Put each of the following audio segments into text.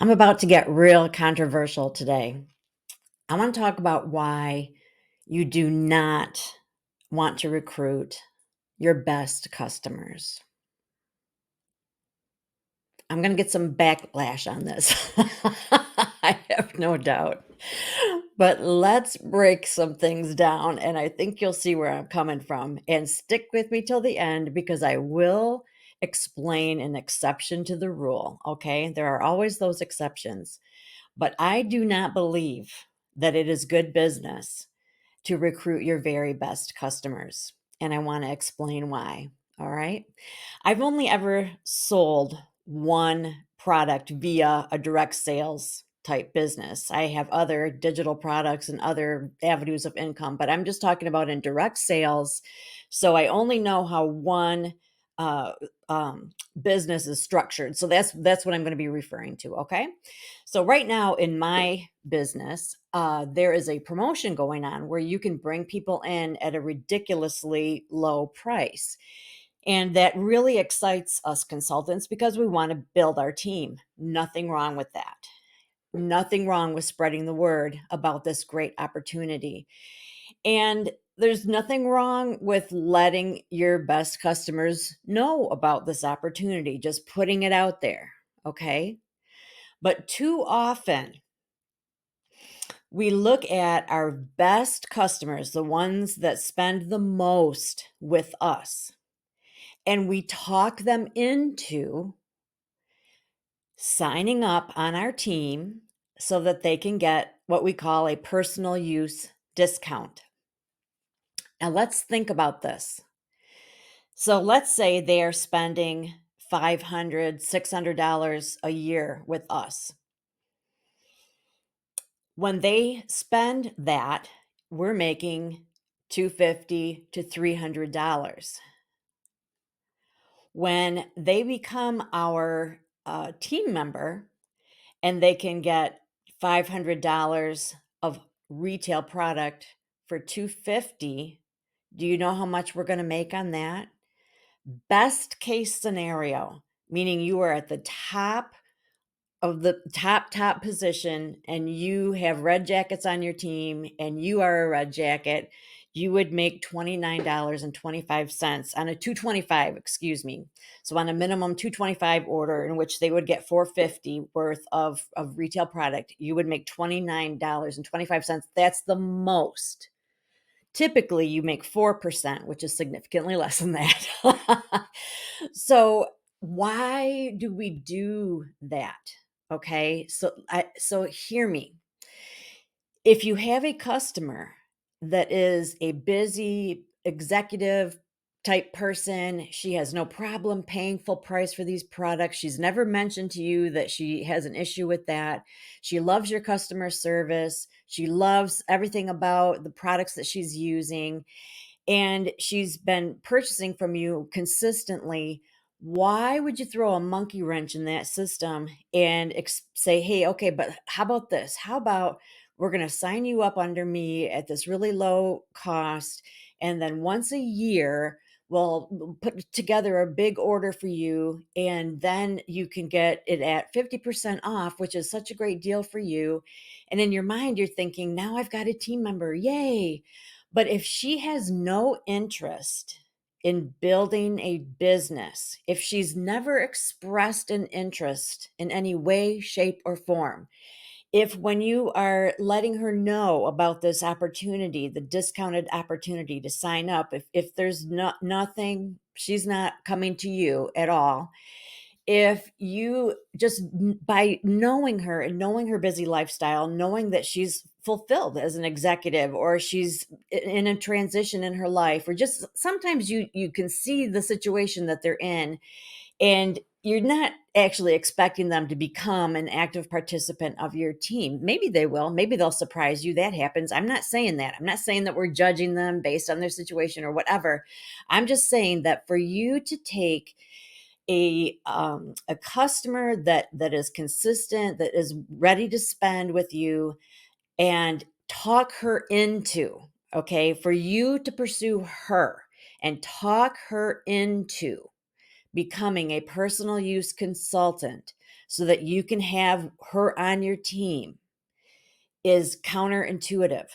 I'm about to get real controversial today. I want to talk about why you do not want to recruit your best customers. I'm going to get some backlash on this. I have no doubt. But let's break some things down, and I think you'll see where I'm coming from. And stick with me till the end because I will explain an exception to the rule. Okay. There are always those exceptions. But I do not believe that it is good business to recruit your very best customers. And I want to explain why. All right. I've only ever sold one product via a direct sales type business. I have other digital products and other avenues of income, but I'm just talking about in direct sales. So I only know how one uh, business is structured. So that's what I'm going to be referring to. Okay. So right now in my business, there is a promotion going on where you can bring people in at a ridiculously low price. And that really excites us consultants because we want to build our team. Nothing wrong with that. Nothing wrong with spreading the word about this great opportunity. And there's nothing wrong with letting your best customers know about this opportunity, just putting it out there. Okay. But too often, we look at our best customers, the ones that spend the most with us, and we talk them into signing up on our team so that they can get what we call a personal use discount. Now, let's think about this. So, let's say they are spending $500, $600 a year with us. When they spend that, we're making $250 to $300. When they become our team member and they can get $500 of retail product for 250, do you know how much we're going to make on that? Best case scenario, meaning you are at the top of the top position and you have red jackets on your team and you are a red jacket, you would make $29.25 on a 225, excuse me. So on a minimum 225 order in which they would get 450 worth of retail product, you would make $29.25. That's the most. Typically, you make 4%, which is significantly less than that. So, why do we do that? Okay? So hear me. If you have a customer that is a busy executive type person, she has no problem paying full price for these products. She's never mentioned to you that she has an issue with that. She loves your customer service. She loves everything about the products that she's using, and she's been purchasing from you consistently. Why would you throw a monkey wrench in that system and say, hey, okay, but how about this? How about we're going to sign you up under me at this really low cost? And then once a year, we'll put together a big order for you. And then you can get it at 50% off, which is such a great deal for you. And in your mind, you're thinking, now I've got a team member. Yay. But if she has no interest in building a business, if she's never expressed an interest in any way, shape, or form, if when you are letting her know about this opportunity, the discounted opportunity to sign up, if there's nothing, she's not coming to you at all, if you just by knowing her and knowing her busy lifestyle, knowing that she's fulfilled as an executive or she's in a transition in her life, or just sometimes you can see the situation that they're in, and you're not actually expecting them to become an active participant of your team. Maybe they will, maybe they'll surprise you. That happens. I'm not saying that. I'm not saying that we're judging them based on their situation or whatever. I'm just saying that for you to take a customer that is consistent, that is ready to spend with you, and talk her into, okay, for you to pursue her and talk her into becoming a personal use consultant so that you can have her on your team is counterintuitive,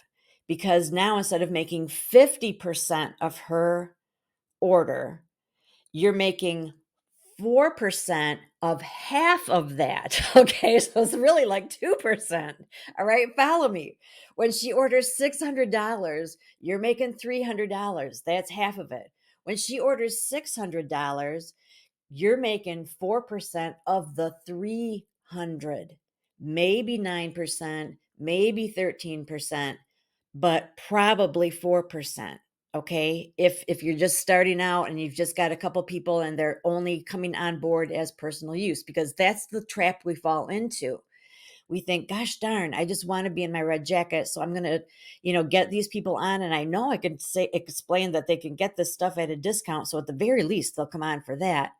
because now instead of making 50% of her order, you're making 4% of half of that. Okay, so it's really like 2%. All right, follow me. When she orders $600, you're making $300. That's half of it. When she orders $600, you're making 4% of the 300, maybe 9%, maybe 13%, but probably 4%. Okay. If you're just starting out and you've just got a couple people and they're only coming on board as personal use, because that's the trap we fall into. We think, gosh darn, I just want to be in my red jacket. So I'm going to, get these people on, and I know I can explain that they can get this stuff at a discount. So at the very least, they'll come on for that.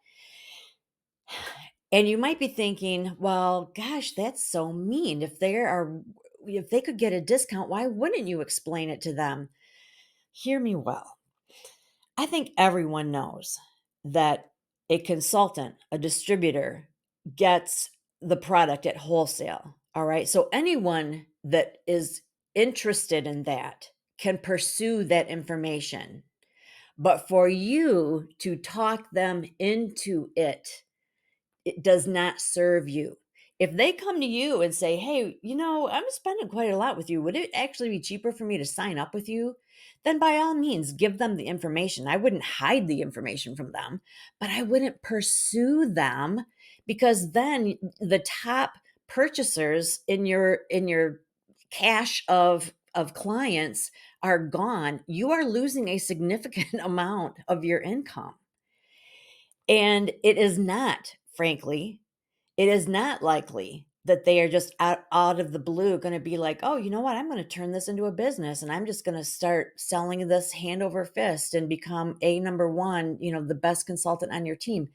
And you might be thinking, well, gosh, that's so mean. If they could get a discount, why wouldn't you explain it to them? Hear me well. I think everyone knows that a consultant, a distributor, gets the product at wholesale. All right. So anyone that is interested in that can pursue that information. But for you to talk them into it does not serve you. If they come to you and say, "Hey, I'm spending quite a lot with you. Would it actually be cheaper for me to sign up with you?" Then by all means, give them the information. I wouldn't hide the information from them, but I wouldn't pursue them, because then the top purchasers in your cache of clients are gone. You are losing a significant amount of your income. And it is not, frankly, it is not likely that they are just out of the blue going to be like, oh, you know what? I'm going to turn this into a business and I'm just going to start selling this hand over fist and become a number one, the best consultant on your team.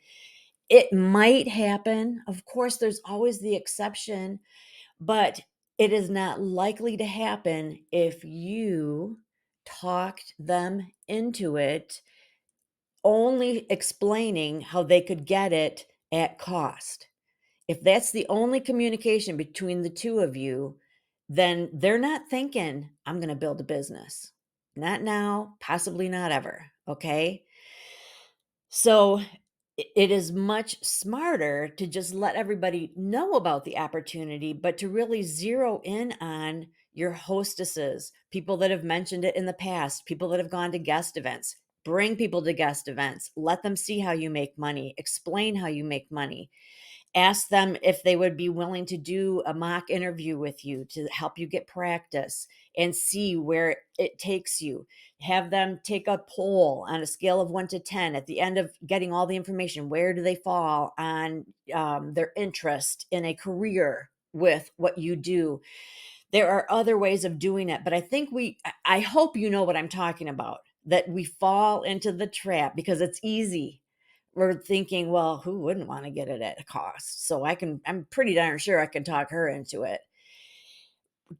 It might happen. Of course, there's always the exception, but it is not likely to happen if you talked them into it, only explaining how they could get it at cost. If that's the only communication between the two of you, then they're not thinking, I'm going to build a business. Not now, possibly not ever. Okay. So it is much smarter to just let everybody know about the opportunity, but to really zero in on your hostesses, people that have mentioned it in the past, people that have gone to guest events. Bring people to guest events. Let them see how you make money. Explain how you make money. Ask them if they would be willing to do a mock interview with you to help you get practice and see where it takes you. Have them take a poll on a scale of 1 to 10 at the end of getting all the information. Where do they fall on their interest in a career with what you do? There are other ways of doing it, but I hope you know what I'm talking about, that we fall into the trap because it's easy. We're thinking, well, who wouldn't want to get it at a cost? So I'm pretty darn sure I can talk her into it.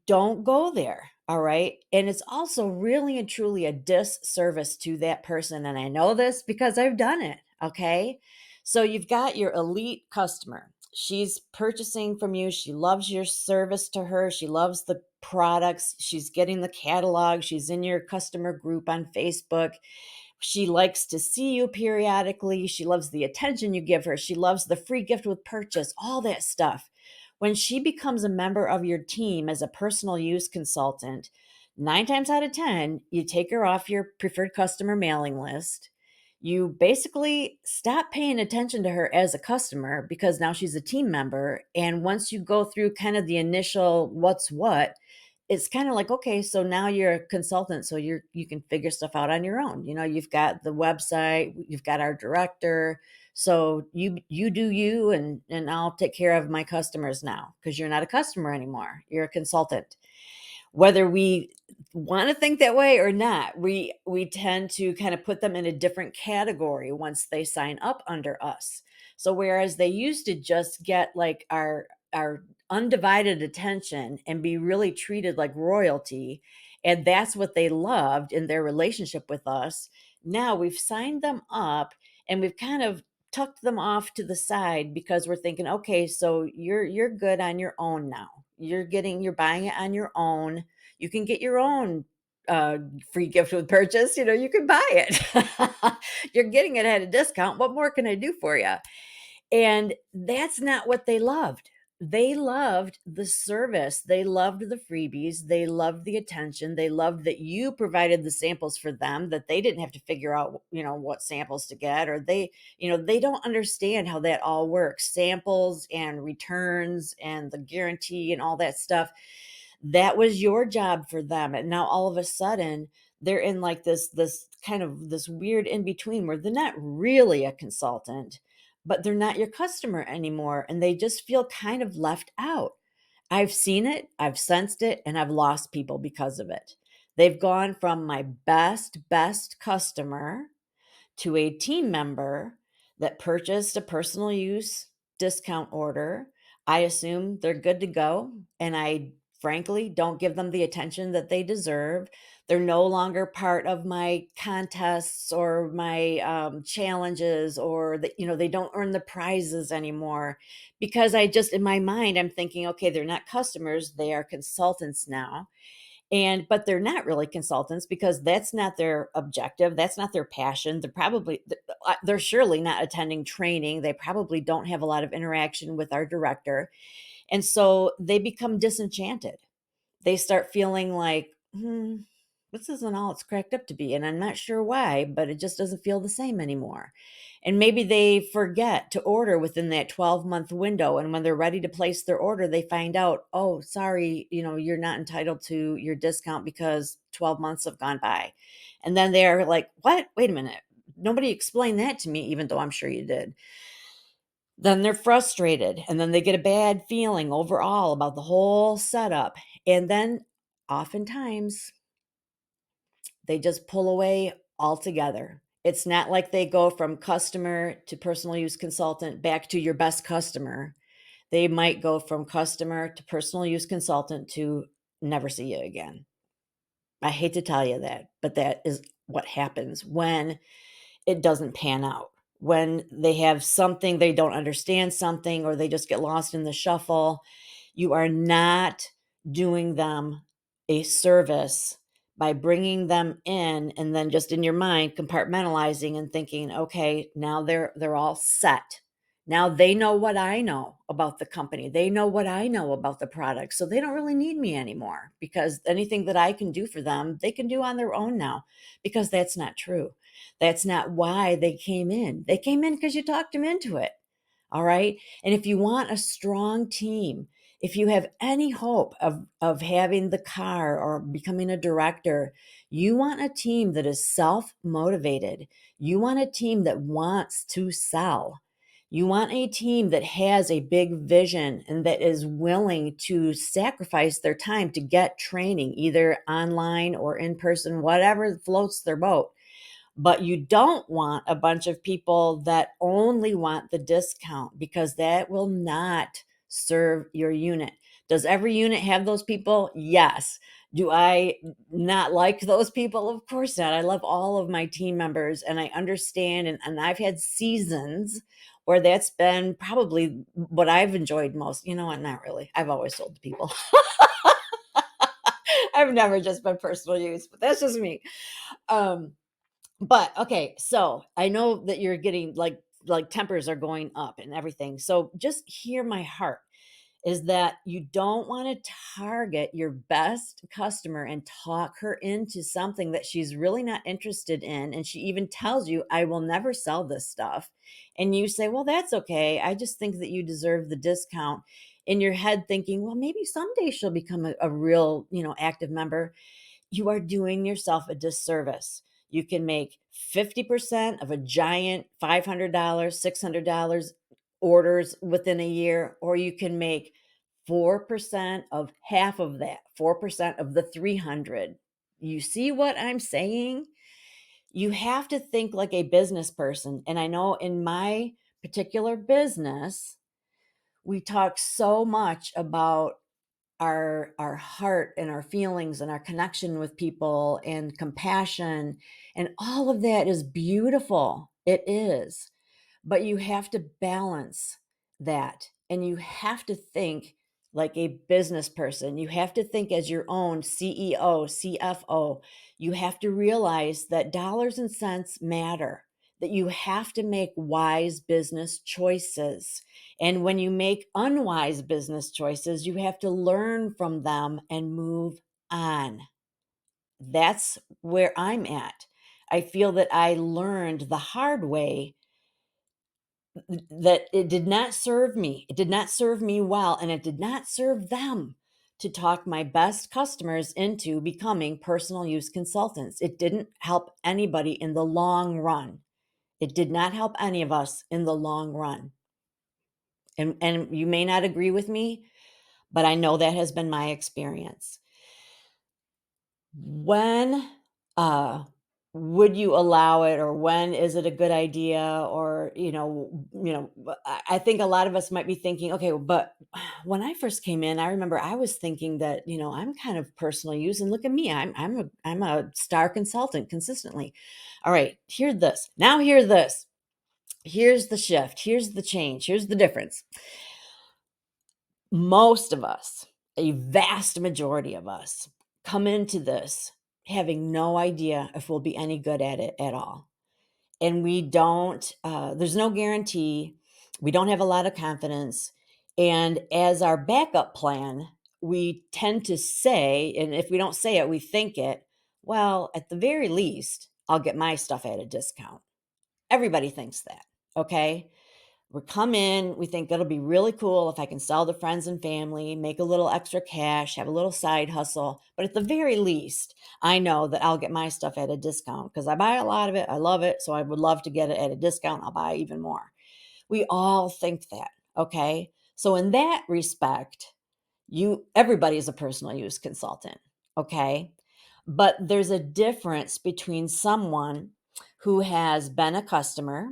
Don't go there. All right. And it's also really and truly a disservice to that person. And I know this because I've done it. Okay. So you've got your elite customer. She's purchasing from you. She loves your service to her. She loves the products. She's getting the catalog. She's in your customer group on Facebook. She likes to see you periodically. She loves the attention you give her. She loves the free gift with purchase, all that stuff. When she becomes a member of your team as a personal use consultant, 9 times out of 10, you take her off your preferred customer mailing list. You basically stop paying attention to her as a customer because now she's a team member. And once you go through kind of the initial what's what, it's kind of like, okay, so now you're a consultant, so you can figure stuff out on your own. You've got the website, you've got our director, so you do you, and I'll take care of my customers now, because you're not a customer anymore, you're a consultant. Whether we want to think that way or not, we tend to kind of put them in a different category once they sign up under us. So whereas they used to just get like our undivided attention and be really treated like royalty, and that's what they loved in their relationship with us, now we've signed them up and we've kind of tucked them off to the side because we're thinking, okay, so you're good on your own now. You're buying it on your own. You can get your own free gift with purchase. You can buy it. You're getting it at a discount. What more can I do for you? And that's not what they loved. They loved the service. They loved the freebies. They loved the attention. They loved that you provided the samples for them, that they didn't have to figure out, what samples to get, or they don't understand how that all works. Samples and returns and the guarantee and all that stuff. That was your job for them. And now all of a sudden, they're in like this kind of this weird in between where they're not really a consultant, but they're not your customer anymore, and they just feel kind of left out. I've seen it, I've sensed it, and I've lost people because of it. They've gone from my best customer to a team member that purchased a personal use discount order. I assume they're good to go, and I frankly don't give them the attention that they deserve. They're no longer part of my contests or my challenges, or they don't earn the prizes anymore because I just, in my mind, I'm thinking, okay, they're not customers, they are consultants now. But they're not really consultants because that's not their objective, that's not their passion. They're surely not attending training. They probably don't have a lot of interaction with our director, and so they become disenchanted. They start feeling like, this isn't all it's cracked up to be. And I'm not sure why, but it just doesn't feel the same anymore. And maybe they forget to order within that 12-month window. And when they're ready to place their order, they find out, oh, sorry, you're not entitled to your discount because 12 months have gone by. And then they're like, what? Wait a minute. Nobody explained that to me, even though I'm sure you did. Then they're frustrated, and then they get a bad feeling overall about the whole setup. And then oftentimes they just pull away altogether. It's not like they go from customer to personal use consultant back to your best customer. They might go from customer to personal use consultant to never see you again. I hate to tell you that, but that is what happens when it doesn't pan out. When they have something, they don't understand something, or they just get lost in the shuffle. You are not doing them a service by bringing them in and then just in your mind compartmentalizing and thinking, okay, now they're all set. Now they know what I know about the company. They know what I know about the product. So they don't really need me anymore, because anything that I can do for them, they can do on their own now, because that's not true. That's not why they came in. They came in because you talked them into it. All right. And if you want a strong team, if you have any hope of having the car or becoming a director, you want a team that is self motivated. You want a team that wants to sell. You want a team that has a big vision and that is willing to sacrifice their time to get training, either online or in person, whatever floats their boat. But you don't want a bunch of people that only want the discount, because that will not serve your unit. Does every unit have those people? Yes. Do I not like those people? Of course not. I love all of my team members, and I understand. And I've had seasons where that's been probably what I've enjoyed most. You know what? Not really. I've always sold to people. I've never just been personal use, but that's just me. Um, but okay, so I know that you're getting like tempers are going up and everything. So just hear my heart, is that you don't want to target your best customer and talk her into something that she's really not interested in. And she even tells you, I will never sell this stuff. And you say, well, that's okay. I just think that you deserve the discount. In your head, thinking, well, maybe someday she'll become a real, active member. You are doing yourself a disservice. You can make 50% of a giant $500, $600 orders within a year, or you can make 4% of half of that, 4% of the 300. You see what I'm saying? You have to think like a business person. And I know in my particular business, we talk so much about our heart and our feelings and our connection with people and compassion, and all of that is beautiful. It is. But you have to balance that, and you have to think like a business person. You have to think as your own CEO, CFO. You have to realize that dollars and cents matter, that you have to make wise business choices. And when you make unwise business choices, you have to learn from them and move on. That's where I'm at. I feel that I learned the hard way that it did not serve me. It did not serve me well, and it did not serve them to talk my best customers into becoming personal use consultants. It didn't help anybody in the long run. It did not help any of us in the long run. And you may not agree with me, but I know that has been my experience. When uh would you allow it, or when is it a good idea, or I think a lot of us might be thinking, okay, but when I first came in, I remember I was thinking that, I'm kind of personal use, and look at me, I'm a star consultant consistently. All right, hear this, here's the shift, here's the change, here's the difference. Most of us, a vast majority of us, come into this having no idea if we'll be any good at it at all. And we don't, there's no guarantee. We don't have a lot of confidence. And as our backup plan, we tend to say, and if we don't say it, we think it, well, at the very least, I'll get my stuff at a discount. Everybody thinks that. Okay. We come in, we think it'll be really cool if I can sell to friends and family, make a little extra cash, have a little side hustle. But at the very least, I know that I'll get my stuff at a discount because I buy a lot of it. I love it. So I would love to get it at a discount. I'll buy even more. We all think that. Okay. So in that respect, everybody is a personal use consultant. Okay. But there's a difference between someone who has been a customer,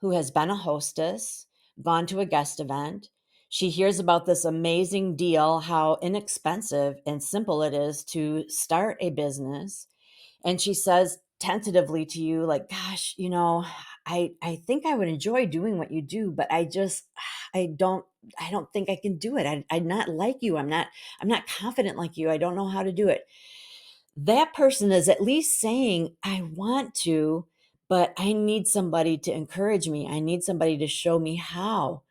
who has been a hostess, gone to a guest event. She hears about this amazing deal, how inexpensive and simple it is to start a business. And she says tentatively to you, like, gosh, I think I would enjoy doing what you do, but I don't, I don't think I can do it. I'm not like you. I'm not confident like you. I don't know how to do it. That person is at least saying, I want to, but I need somebody to encourage me. I need somebody to show me how.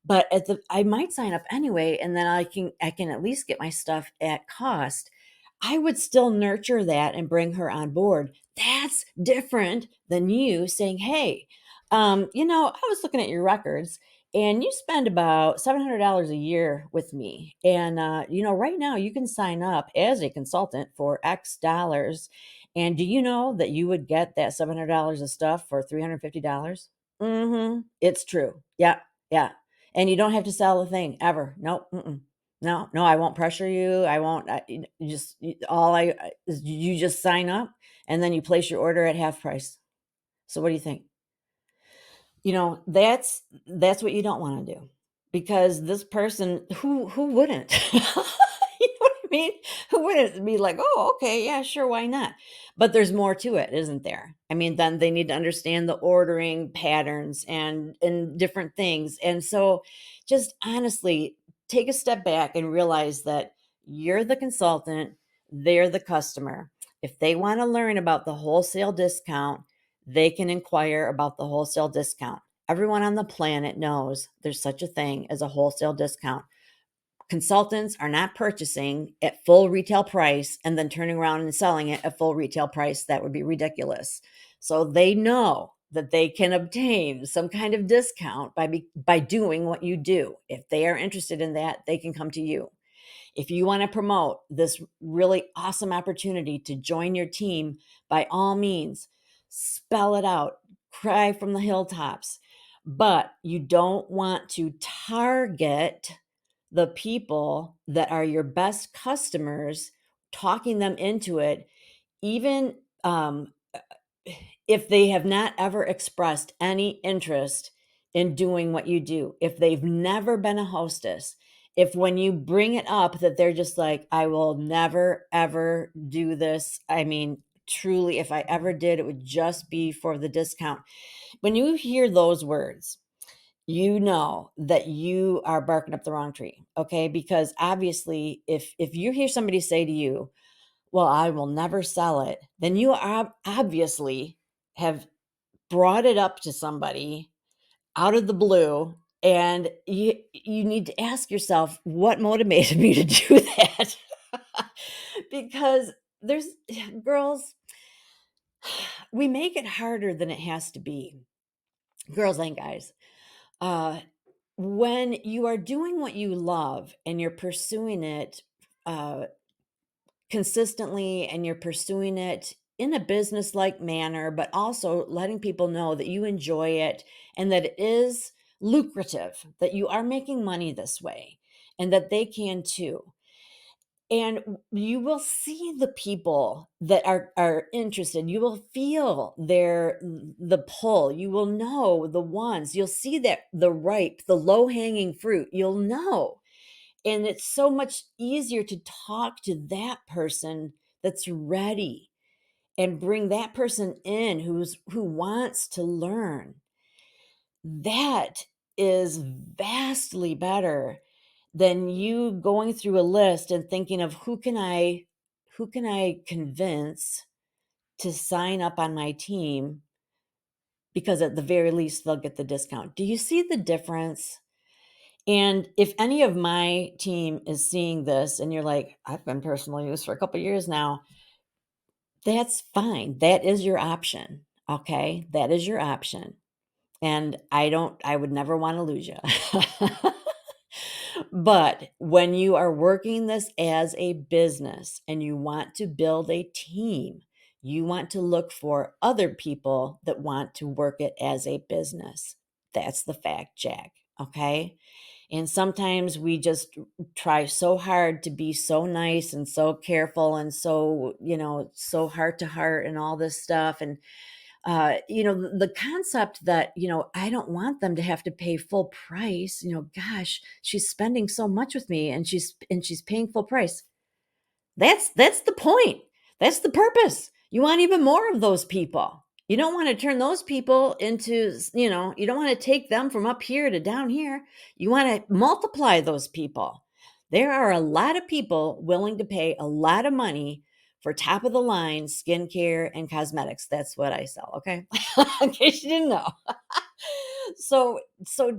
But I might sign up anyway, and then I can at least get my stuff at cost. I would still nurture that and bring her on board. That's different than you saying, "Hey, I was looking at your records, and you spend about $700 a year with me, and right now you can sign up as a consultant for X dollars. And do you know that you would get that $700 of stuff for $350?" Mm-hmm. It's true. Yeah, yeah. And you don't have to sell a thing ever. Nope. Mm-mm. No, no, I won't pressure you. I won't. You just all I is you just sign up, and then you place your order at half price. So what do you think? That's what you don't want to do, because this person, who wouldn't, you know what I mean? Who wouldn't be like, oh, okay, yeah, sure, why not? But there's more to it, isn't there? I mean, then they need to understand the ordering patterns and different things. And so just honestly take a step back and realize that you're the consultant, they're the customer. If they want to learn about the wholesale discount, they can inquire about the wholesale discount. Everyone on the planet knows there's such a thing as a wholesale discount. Consultants are not purchasing at full retail price and then turning around and selling it at full retail price. That would be ridiculous. So they know that they can obtain some kind of discount by doing what you do. If they are interested in that, they can come to you. If you want to promote this really awesome opportunity to join your team, by all means, spell it out, cry from the hilltops. But you don't want to target the people that are your best customers, talking them into it, even if they have not ever expressed any interest in doing what you do, if they've never been a hostess, if when you bring it up that they're just like, I will never ever do this. I mean, truly, if I ever did, it would just be for the discount. When you hear those words, you know that you are barking up the wrong tree, okay? Because obviously, if you hear somebody say to you, "Well, I will never sell it," then you obviously have brought it up to somebody out of the blue, and you need to ask yourself, what motivated me to do that? Because there's girls, we make it harder than it has to be. Girls and guys. Uh, when you are doing what you love and you're pursuing it uh, consistently and you're pursuing it in a business-like manner, but also letting people know that you enjoy it and that it is lucrative, that you are making money this way and that they can too. And you will see the people that are interested. You will feel the pull. You will know the ones. You'll see that the ripe, the low-hanging fruit, you'll know. And it's so much easier to talk to that person that's ready and bring that person in who wants to learn. That is vastly better than you going through a list and thinking of who can I convince to sign up on my team because at the very least they'll get the discount. Do you see the difference? And if any of my team is seeing this and you're like, I've been personal use for a couple years now, that's fine. That is your option. Okay. That is your option. And I would never want to lose you. But when you are working this as a business and you want to build a team, you want to look for other people that want to work it as a business. That's the fact, Jack. Okay. And sometimes we just try so hard to be so nice and so careful and so, so heart to heart and all this stuff. And the concept that, I don't want them to have to pay full price, gosh, she's spending so much with me and she's paying full price. That's the point. That's the purpose. You want even more of those people. You don't want to turn those people into, you don't want to take them from up here to down here. You want to multiply those people. There are a lot of people willing to pay a lot of money for top of the line skincare and cosmetics. That's what I sell, okay? In case you didn't know. So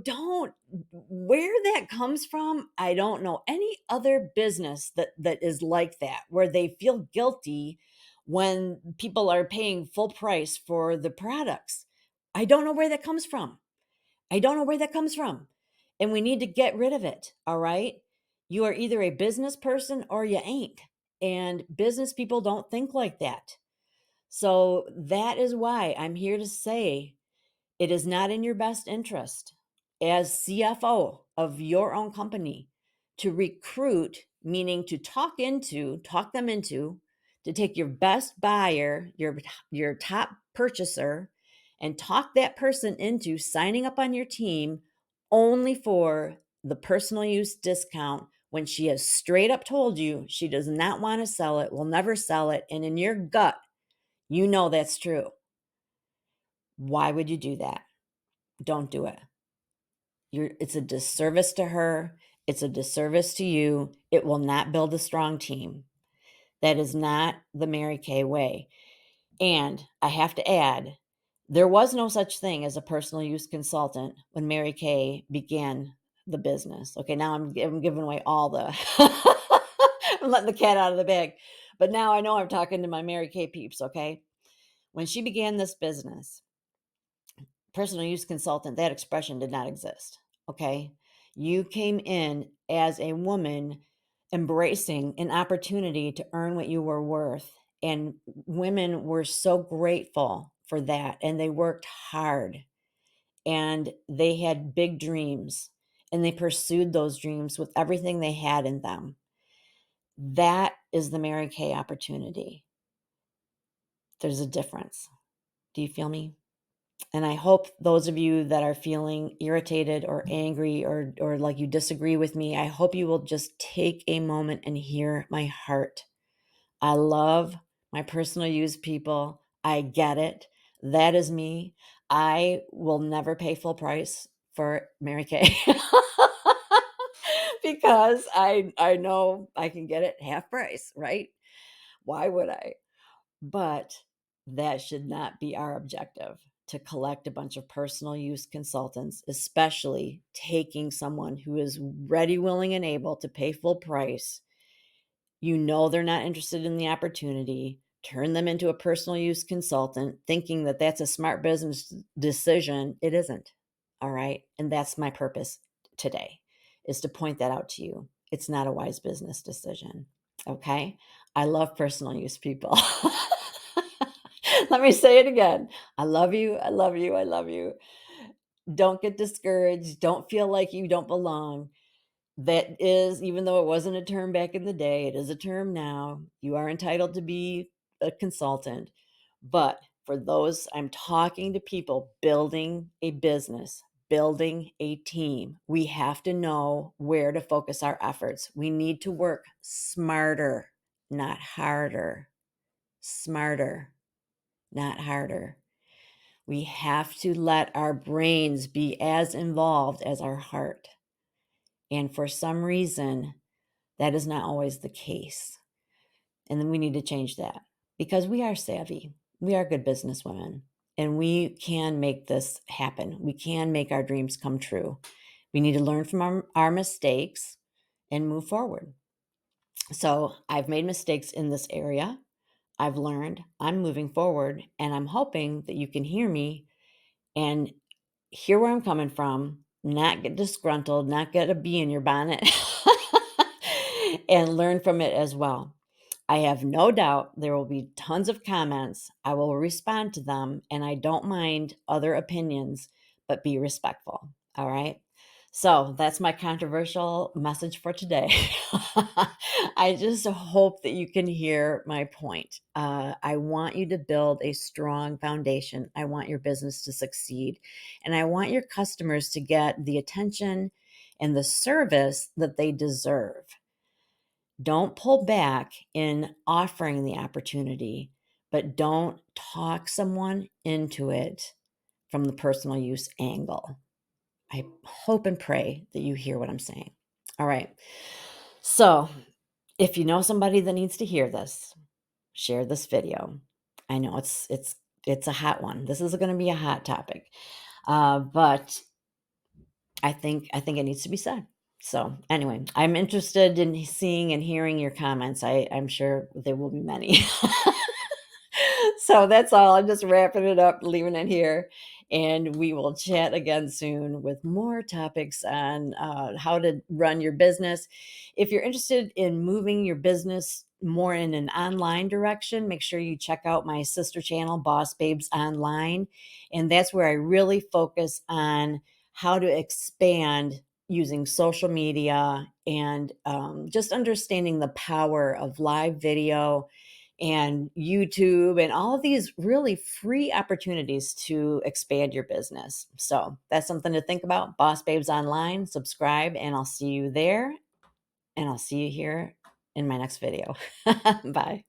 don't, where that comes from, I don't know any other business that is like that, where they feel guilty when people are paying full price for the products. I don't know where that comes from. I don't know where that comes from. And we need to get rid of it. All right. You are either a business person or you ain't. And business people don't think like that. So that is why I'm here to say it is not in your best interest as CFO of your own company to recruit, meaning to talk them into, to take your best buyer, your top purchaser, and talk that person into signing up on your team only for the personal use discount when she has straight up told you she does not want to sell it, will never sell it, and in your gut, you know that's true. Why would you do that? Don't do it. It's a disservice to her. It's a disservice to you. It will not build a strong team. That is not the Mary Kay way. And I have to add, there was no such thing as a personal use consultant when Mary Kay began the business. Okay, now I'm giving away all the, I'm letting the cat out of the bag. But now I know I'm talking to my Mary Kay peeps, okay? When she began this business, personal use consultant, that expression did not exist. Okay. You came in as a woman embracing an opportunity to earn what you were worth. And women were so grateful for that. And they worked hard and they had big dreams and they pursued those dreams with everything they had in them. That is the Mary Kay opportunity. There's a difference. Do you feel me? And I hope those of you that are feeling irritated or angry or like you disagree with me, I hope you will just take a moment and hear my heart. I love my personal use people. I get it. That is me. I will never pay full price for Mary Kay because I know I can get it half price, right? Why would I? But that should not be our objective, to collect a bunch of personal use consultants, especially taking someone who is ready, willing, and able to pay full price. You know they're not interested in the opportunity. Turn them into a personal use consultant, thinking that that's a smart business decision. It isn't. All right. And that's my purpose today, is to point that out to you. It's not a wise business decision. Okay. I love personal use people. Let me say it again. I love you. I love you. I love you. Don't get discouraged. Don't feel like you don't belong. That is, even though it wasn't a term back in the day, it is a term now. You are entitled to be a consultant. But for those, I'm talking to people building a business, building a team. We have to know where to focus our efforts. We need to work smarter, not harder. Smarter, not harder. We have to let our brains be as involved as our heart. And for some reason, that is not always the case. And then we need to change that, because we are savvy. We are good businesswomen, and we can make this happen. We can make our dreams come true. We need to learn from our mistakes and move forward. So I've made mistakes in this area. I've learned, I'm moving forward, and I'm hoping that you can hear me and hear where I'm coming from, not get disgruntled, not get a bee in your bonnet, and learn from it as well. I have no doubt there will be tons of comments. I will respond to them, and I don't mind other opinions, but be respectful. All right. So that's my controversial message for today. I just hope that you can hear my point. I want you to build a strong foundation. I want your business to succeed, and I want your customers to get the attention and the service that they deserve. Don't pull back in offering the opportunity, but don't talk someone into it from the personal use angle. I hope and pray that you hear what I'm saying. All right. So, if you know somebody that needs to hear this, share this video. I know it's a hot one. This is going to be a hot topic, but I think it needs to be said. So anyway, I'm interested in seeing and hearing your comments. I'm sure there will be many. So that's all. I'm just wrapping it up, leaving it here. And we will chat again soon with more topics on how to run your business. If you're interested in moving your business more in an online direction, make sure you check out my sister channel, Boss Babes Online. And that's where I really focus on how to expand using social media and just understanding the power of live video and YouTube and all of these really free opportunities to expand your business. So that's something to think about. Boss Babes Online, subscribe, and I'll see you there. And I'll see you here in my next video. Bye.